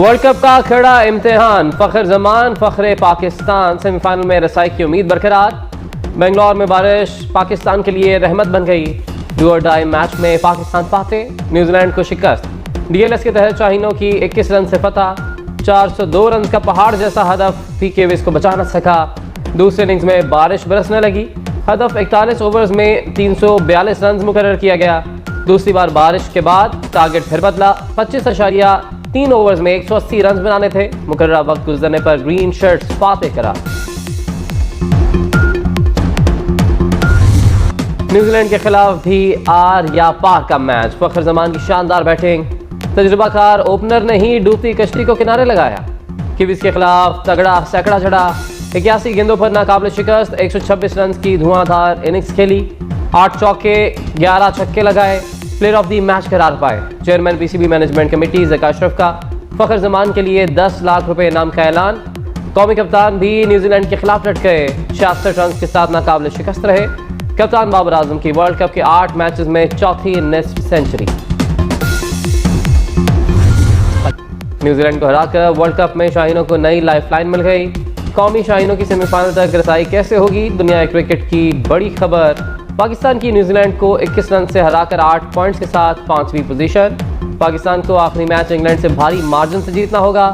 World cup का खड़ा इम्तिहान, फखर जमान फखरे पाकिस्तान सेमीफाइनल में रसाई की उम्मीद बरकरार। बेंगलोर में बारिश पाकिस्तान के लिए रहमत बन गई। डू और डाई मैच में पाकिस्तान पाते, न्यूजीलैंड को शिकस्त। डीएलएस के तहत शाहीनों की 21 रन से फतह। 402 रन का पहाड़ जैसा हदफ पीके विज को बचा न सका। दूसरे इनिंग्स में बारिश बरसने लगी। हदफ 41 ओवर्स में 342 रन मुकर्रर किया गया। दूसरी बार बारिश के बाद टारगेट फिर बदला। 25.3 ओवर्स में 180 रन बनाने थे। मुकर्ररा वक्त गुजरने पर ग्रीन शर्ट्स फातेह करा। न्यूजीलैंड के खिलाफ भी आर या पार का मैच। फखर जमान की शानदार बैटिंग। तजुर्बाकार ओपनर ने ही डूबती कश्ती को किनारे लगाया। किवीज के खिलाफ तगड़ा सैकड़ा चढ़ा। 81 गेंदों पर नाकाबिल शिकस्त। 126 रन की धुआंधार इनिंग्स खेली। 8 चौके 11 छक्के लगाए। प्लेयर ऑफ द मैच करार पाए। Chairman PCB management committee Zaka Ashraf का फखर जमान के लिए 10 लाख रुपए इनाम का ऐलान। कौमी कप्तान भी न्यूजीलैंड के खिलाफ लट गए। 66 रन के साथ नाकाबिल शिकस्त रहे। कप्तान बाबर आजम की वर्ल्ड कप के 8 मैचेस में चौथी निस्फ सेंचुरी। न्यूजीलैंड को हराकर वर्ल्ड कप में शाहीनों को नई लाइफलाइन मिल गई। कौमी शाहीनों की सेमीफाइनल तक रसाई कैसे होगी, दुनिया क्रिकेट की बड़ी खबर। पाकिस्तान की न्यूजीलैंड को 21 रन से हराकर 8 पॉइंट्स के साथ 5वीं पोजीशन। पाकिस्तान को आखिरी मैच इंग्लैंड से भारी मार्जिन से जीतना होगा।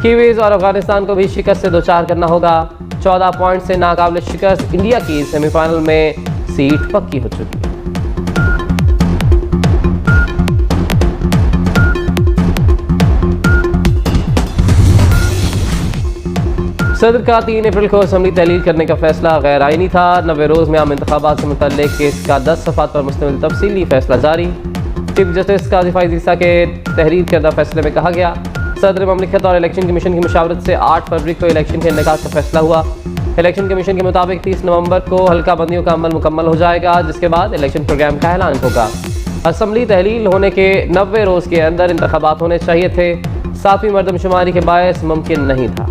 कीवीज और अफगानिस्तान को भी शिकस्त से दो चार करना होगा। 14 पॉइंट से नाकाबिल शिकस्त इंडिया की सेमीफाइनल में सीट पक्की हो चुकी है। सदर का 3 अप्रैल को असम्बली तहलील करने का फैसला गैर आईनी था। 90 रोज में आम इंतखाबात से मुतल्लिक केस का 10 सफ़ात पर मुश्तमिल तफसीली फैसला जारी। चीफ जस्टिस काजी फाइज ईसा के तहरीर करदा फैसले में कहा गया, सदर ममलिकत और इलेक्शन कमीशन की मुशावरत से 8 फरवरी को इलेक्शन के इनेकाद का फैसला हुआ। इलेक्शन कमीशन के मुताबिक 30 नवंबर को हल्का बंदियों का अमल मुकम्मल हो जाएगा, जिसके बाद इलेक्शन प्रोग्राम का ऐलान होगा। असम्बली तहलील होने के 90 रोज के अंदर इंतखाबात होने चाहिए थे। 7वीं मरदमशुमारी के बायस मुमकिन नहीं था।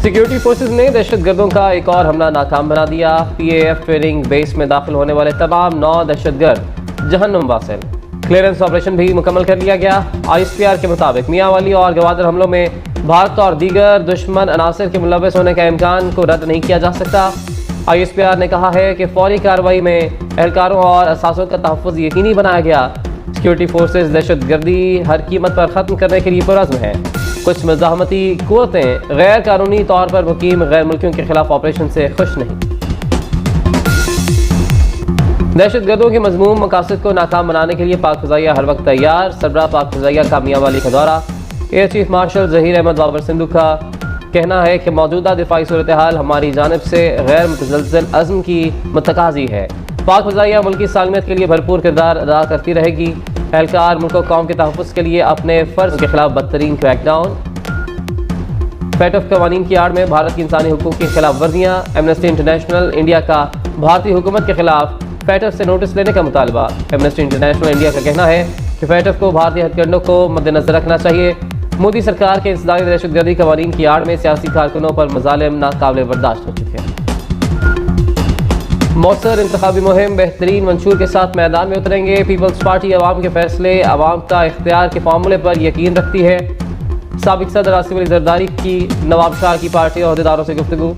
सिक्योरिटी फोर्सेज ने दहशतगर्दों का एक और हमला नाकाम बना दिया। पीएएफ ट्रेनिंग बेस में दाखिल होने वाले तमाम 9 दहशतगर्द जहन्नुम वासिल। क्लियरेंस ऑपरेशन भी मुकम्मल कर लिया गया। आईएसपीआर के मुताबिक मियांवाली और गवादर हमलों में भारत और दीगर दुश्मन अनासर के मुलव्वस होने का इम्कान को रद्द नहीं किया जा सकता। आईएसपीआर ने कहा है कि फौरी कार्रवाई में एहलकारों और असासों का तहफ़्फ़ुज़ यकीनी बनाया गया। सिक्योरिटी फोर्सेज दहशतगर्दी हर कीमत पर ख़त्म करने के लिए पुरज़्म है। कुछ मज़ाहमती क़ुव्वतें गैर कानूनी तौर पर मुकीम गैर मुल्कियों के खिलाफ ऑपरेशन से खुश नहीं। दहशतगर्दों के मज़मूम मकासद को नाकाम बनाने के लिए पाक फ़ज़ाइया हर वक्त तैयार। सरबराह पाक फ़ज़ाइया का मियांवाली का दौरा। Air chief marshal Zaheer Ahmed Babar Sidhu का कहना है कि मौजूदा दिफाई सूरत हाल हमारी जानिब से गैर मुतज़लज़ल अज़्म की मुतकाज़ी है। पाक फ़ज़ाइया मुल्की सालमियत के लिए भरपूर किरदार अदा करती रहेगी। एहलकार मुल्क और कौम के तहफ़्फ़ुज़ के लिए अपने फ़र्ज़ के खिलाफ बदतरीन क्रैकडाउन। फैटफ कवानीन की आड़ में भारत की इंसानी हुकूक़ की खिलाफ वर्जियाँ। एमनेस्टी इंटरनेशनल इंडिया का भारतीय हुकूमत के खिलाफ फैटफ से नोटिस लेने का मुतालबा। एमनेस्टी इंटरनेशनल इंडिया का कहना है कि फैटफ को भारतीय हथकंडों को मद्देनजर रखना चाहिए। मोदी सरकार के इंसदादी दहशतगर्दी कवानीन की आड़ में सियासी कारकुनों पर मज़ालिम नाकाबिल बर्दाश्त हो चुके हैं। मौसर इंतखाबी मुहिम बेहतरीन मंशूर के साथ मैदान में उतरेंगे। पीपल्स पार्टी अवाम के फैसले अवाम का इख्तियार के फार्मूले पर यकीन रखती है। साबिक सदर आसिफ अली जरदारी की नवाब शाह की पार्टी अहदेदारों से गुफ्तगू।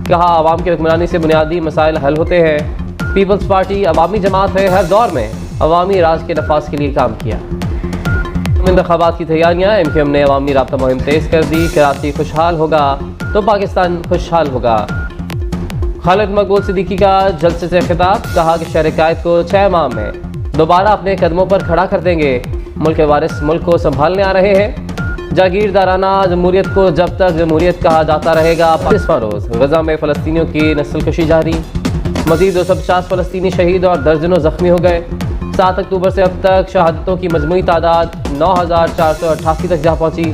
कहा, अवाम की हुक्मरानी से बुनियादी मसाइल हल होते हैं। पीपल्स पार्टी अवामी जमात है, हर दौर में अवामी राज के नफाज के लिए काम किया। इंतखाबात की तैयारियाँ। एमक्यूएम ने अवामी राब्ता मुहिम तेज कर दी। कराची खुशहाल होगा तो पाकिस्तान खुशहाल होगा। खालिद मकबूल सिद्दीकी का जलसे से खिताब। कहा कि शहर कायद को 6 माह में दोबारा अपने कदमों पर खड़ा कर देंगे। मुल्क के वारिस मुल्क को संभालने आ रहे हैं। जागीरदाराना जमहूरियत को जब तक जमहूरियत कहा जाता रहेगा। 25वां रोज़ गजा में फ़लस्तीनियों की नस्लकशी जारी। मज़ीद 250 फ़लस्तीनी शहीद और दर्जनों ज़ख्मी हो गए। 7 अक्टूबर से अब तक शहादतों की मजमूई तादाद 9,488 तक जा पहुँची।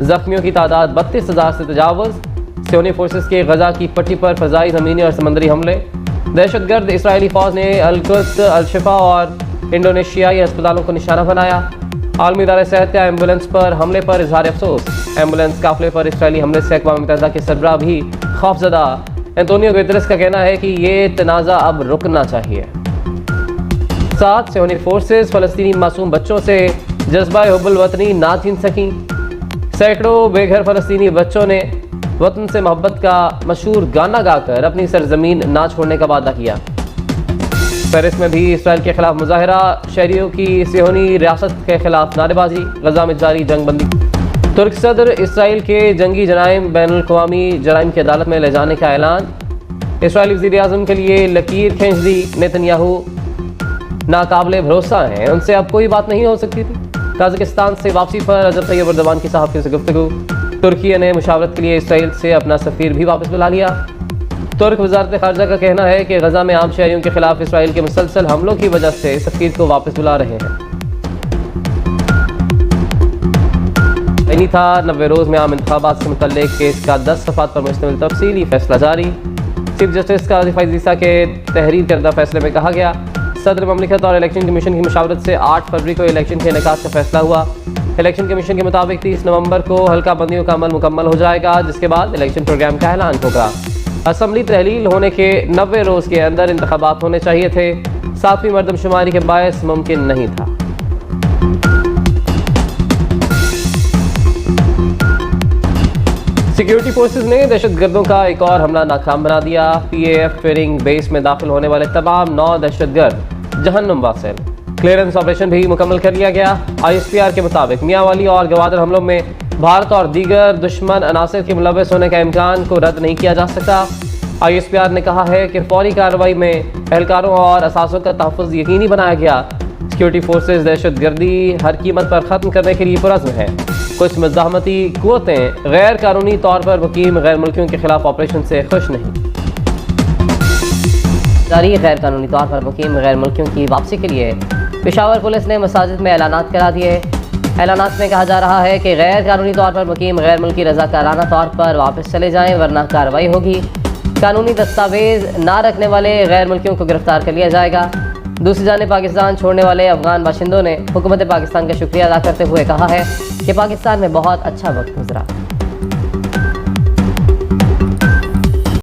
ज़ख्मियों की तादाद 32,000 से तजावज़। सियोनी फोर्सेस के गजा की पट्टी पर फ़ज़ाई, ज़मीनी और समंदरी हमले। दहशतगर्द इसराइली फ़ौज ने अल-कुद्स, अल-शिफा और इंडोनेशियाई अस्पतालों को निशाना बनाया। आलमी इदारे सेहत का एम्बुलेंस पर हमले पर इजहार अफसोस। एम्बुलेंस काफिले पर इसराइली हमले से अक़वाम मुत्तहिदा के सरबराह भी खौफजदा। एंटोनियो गुतेरेस का कहना है कि ये तनाज़ा अब रुकना चाहिए। साथ सियोनी फोर्सेस फ़लस्तीनी मासूम बच्चों से जज्बा हुब्बुल वतनी ना छीन सकी। सैकड़ों बेघर फ़लस्तीनी बच्चों ने वतन से मोहब्बत का मशहूर गाना गाकर अपनी सरजमीन ना छोड़ने का वादा किया। पेरिस में भी इसराइल के खिलाफ मुजाहरा, शहरियों की सियोनी रियासत के खिलाफ नारेबाजी, गजा में जारी जंग बंदी। तुर्क सदर इसराइल के जंगी जराइम बैनुल-अक़वामी जराइम की अदालत में ले जाने का ऐलान। इसराइली वज़ीर आज़म के लिए लकीर खींच दी। नेतन्याहू नाकाबिले भरोसा हैं, उनसे अब कोई बात नहीं हो सकती थी। कजाकिस्तान से वापसी पर रजब तैयब एर्दोगान की सहाफ़ियों से गुफ्तगू। तुर्की ने मुशावरत के लिए इसराइल से अपना सफ़ीर भी वापस बुला लिया। तुर्क वज़ारत ख़ारजा का कहना है कि गजा में आम शहरियों के खिलाफ इसराइल के मुसलसल हमलों की वजह से सफ़ीर को वापस बुला रहे हैं। नहीं था 90 रोज़ में आम इंतखाबात से मुतल्लिक केस का 10 सफ़ात पर मुश्तमिल तफसीली फैसला जारी। चीफ जस्टिस काज़ी फैज़ ईसा के तहरीर करदा फैसले में कहा गया, सदर ममलिकत और इलेक्शन कमीशन की मशावरत से 8 फरवरी को इलेक्शन के इनेकाद का फैसला हुआ। इलेक्शन कमीशन के मुताबिक 30 नवंबर को हल्का बंदियों का अमल मुकम्मल हो जाएगा, जिसके बाद इलेक्शन प्रोग्राम का ऐलान होगा। असम्बली तहलील होने के 90 रोज़ के अंदर इंतखाबात होने चाहिए थे। 7वीं मरदमशुमारी के बायस मुमकिन नहीं था। सिक्योरिटी फोर्सेज ने दहशतगर्दों का एक और हमला नाकाम बना दिया। PAF फेरिंग बेस में दाखिल होने वाले तमाम 9 दहशतगर्द जहन्नुम वासिल। क्लियरेंस ऑपरेशन भी मुकम्मल कर लिया गया। ISPR के मुताबिक मियांवाली और गवादर हमलों में भारत और दीगर दुश्मन अनासर के मुलव्वस होने का इम्कान को रद्द नहीं किया जा सकता। ISPR ने कहा है कि फौरी कार्रवाई में एहलकारों और असासों का तहफ़्फ़ुज़ यकीनी बनाया गया। सिक्योरिटी फोर्सेज दहशतगर्दी हर कीमत पर ख़त्म करने के लिए पुरज़्म है। कुछ मज़ाहमती क़ुव्वतें गैर कानूनी तौर पर मुकीम गैर मुल्कियों के खिलाफ ऑपरेशन से खुश नहीं। जारी गैर कानूनी तौर पर मुकीम गैर मुल्कियों की वापसी के लिए पेशावर पुलिस ने मसाजिद में ऐलानात करा दिए। ऐलानात में कहा जा रहा है कि गैर कानूनी तौर पर मुकीम गैर मुल्की रज़ाकाराना तौर पर वापस चले जाएँ, वरना कार्रवाई होगी। कानूनी दस्तावेज ना रखने वाले गैर मुल्कियों को गिरफ्तार कर लिया जाएगा। दूसरी जानिब पाकिस्तान छोड़ने वाले अफगान बाशिंदों ने हुकूमत पाकिस्तान का शुक्रिया अदा करते हुए कहा है कि पाकिस्तान में बहुत अच्छा वक्त गुजरा।